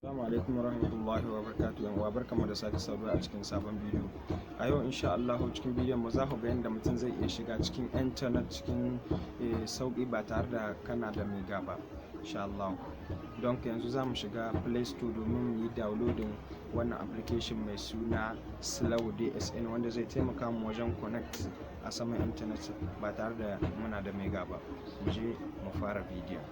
Assalamu alaikum warahmatullahi wabarakatuh. Yan uwa barkamu da sake saduwa a cikin sabon bidiyo. A yau insha Allah cikin bidiyon mu za ku ga yadda mutum zai iya shiga cikin internet cikin sauƙi ba tare da kana da mega ba insha Allah. Don yanzu za mu shiga Play Store domin mu yi downloading wannan application mai suna Slow DSN wanda zai taimaka mu wajen connect a saman internet ba tare da muna da mega ba. Mu je mu fara bidiyon.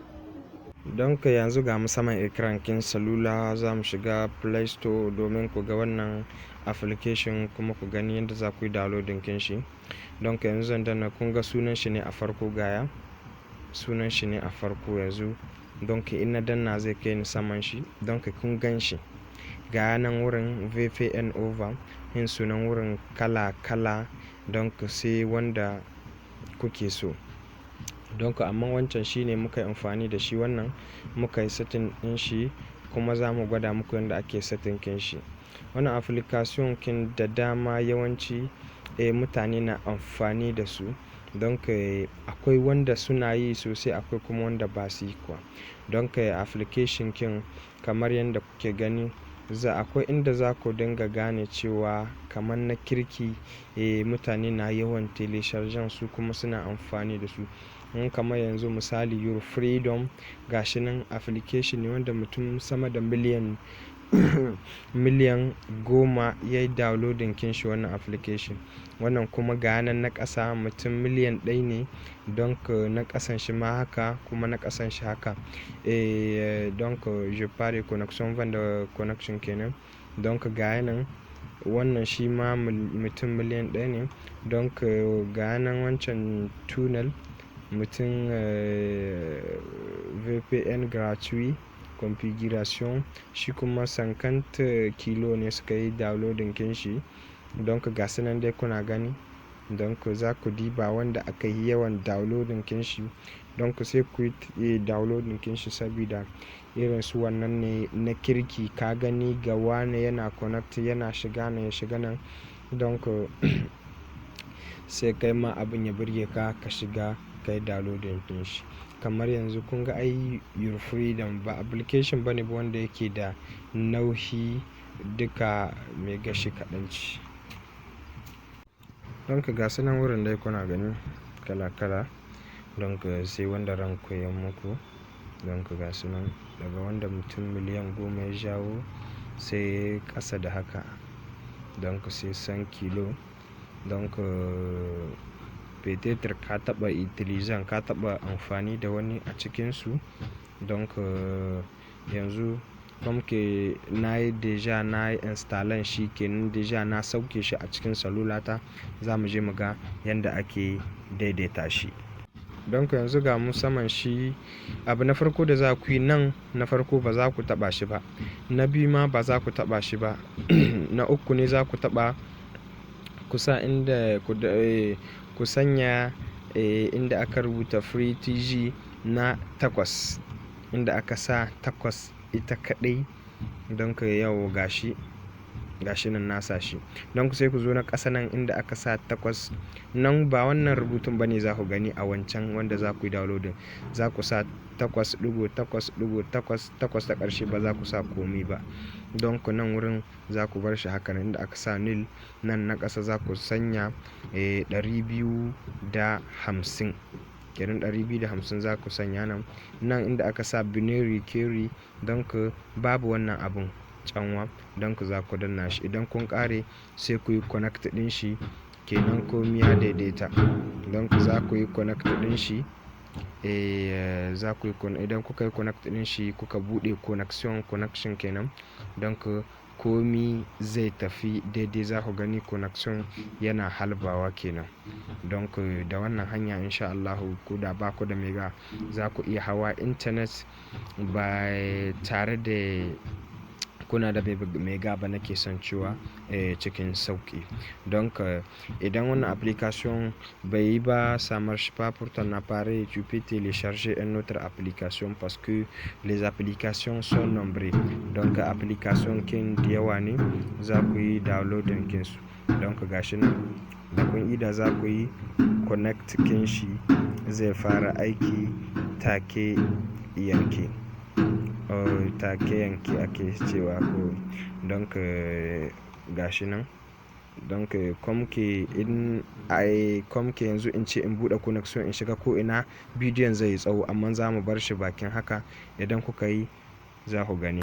Don ka yanzu ga mu saman ekran kin salula za mu shiga Play Store domin ku ga wannan application kuma ku gani yadda za ku yi downloading kin shi. Don ka yanzu zan danna, kun ga sunan shi ne a farko, gaya sunan shi ne a farko yanzu. Don ka in na danna zai kai ni saman shi. Don ka kun gan shi ga nan wurin VPN over, yin sunan wurin kala kala. Don ka sai wanda kuke so. Don ka amma wancan shine muka yi amfani da shi, wannan muka yi setting din shi kuma za mu gwada muku yadda ake setting kin shi. Wannan application kin da dama yawanci mutane na amfani da su. Don ka akwai wanda suna yi sosai, akwai kuma wanda ba su yi kuwa. Don ka application kin kamar yadda kuke gani, akwai inda za ku dinga gane cewa kamar na kirki mutane na yawan telecharging su kuma suna amfani da su. Kamar yanzu misali Your Freedom, gashi nan application ne wanda mutum sama da miliyan 10 ya yi downloading kin shi wannan application. Wannan kuma ga nan na ƙasa mutum miliyan 1 ne. Don ka na ƙasan shi ma haka kuma na ƙasan shi haka. Don ka je pare connection van da connection kenan. Don ka ga nan wannan shi ma mutum miliyan 1 ne. Don ka ga nan wancan tunnel mutum VPN gratuit configuration shi kuma 50 kilo ne suka yi downloading kin shi. Don ka ga nan dai kuna gani. Don ka za ku diba wanda aka yi yawan downloading kin shi. Don ka sai ku yi downloading kin shi saboda irin su wannan ne na kirki. Ka gani ga wane yana connect, yana shiga nan ya shiga nan. Don ka sai kai ma abin ya burge ka, ka shiga kai downloading din shi. Kamar yanzu kun ga ai Your Freedom ba application bane ba wanda yake da nauyi, duka mai gashi kaɗan ce. Don ka ga nan wurin dai kuna gani kala kala. Don ka sai wanda ran koyan muku. Don ka ga nan daga wanda mutum miliyan 10 ya jawo sai ƙasa da haka. Don ka sai 100 kilo. Don ka petetar ka taɓa utilizan, ka taɓa amfani da wani a cikinsu. Don ka yanzu kuma ke na yi deja na yi installan shi kenan, deja na sauke shi a cikin salulata. Za mu je mu ga yadda ake daidaita shi. Don ka yanzu ga mu saman shi. Abu na farko da za ku yi nan, na farko ba za ku taɓa shi ba. Na biyu ma ba za ku taɓa shi ba. Na uku ne za ku taɓa kusa inda ku sanya inda aka rubuta Free TG na 8, inda aka sa 8 ita kaɗai. Don ka yau gashi nan nasa shi. Don ku sai ku zo na ƙasa nan inda aka sa 8 nan, ba wannan rubutun bane za ku gani a wancan wanda za ku yi downloading. Za ku sa 8.8.8 ta ƙarshe, ba za ku sa komi ba. Don ku nan wurin za ku bar shi haka nan inda aka sa nil. Nan na ƙasa za ku sanya 250 kenan, 250 za ku sanya nan. Nan inda aka sa binary carry, don ku babu wannan abun canwa. Don ku za ku danna shi. Idan kun ƙare sai ku yi connect din shi kenan, komi ya daidaita. Don ku za ku yi connect din shi. Idan kuka yi connect din shi kuka buɗe connection kenan. Don ku komi zai tafi daidai. Za ku gani connection yana halbawa kenan. Don ku da wannan hanya insha Allah ku da ba ku da mega za ku iya hawa internet ba tare da kuna da mega ba, nake son cewa cikin sauƙi. Don ka idan wannan application bai yi ba, ça marche pas pour ton appareil, tu peux télécharger une autre application parce que les applications sont nombreuses. Don ka application kin da yawa ne, za ku yi downloading kin su. Don ka gashi nan da kun ida za ku yi connect kin shi, zai fara aiki take yanke. take yanke ake cewa ko don ka gashi nan. Don ka komke yanzu in ce in buɗe connection in shiga ko ina, bidiyon zai yi tsawo, amma za mu bar shi bakin haka. Idan kuka yi za ku gani.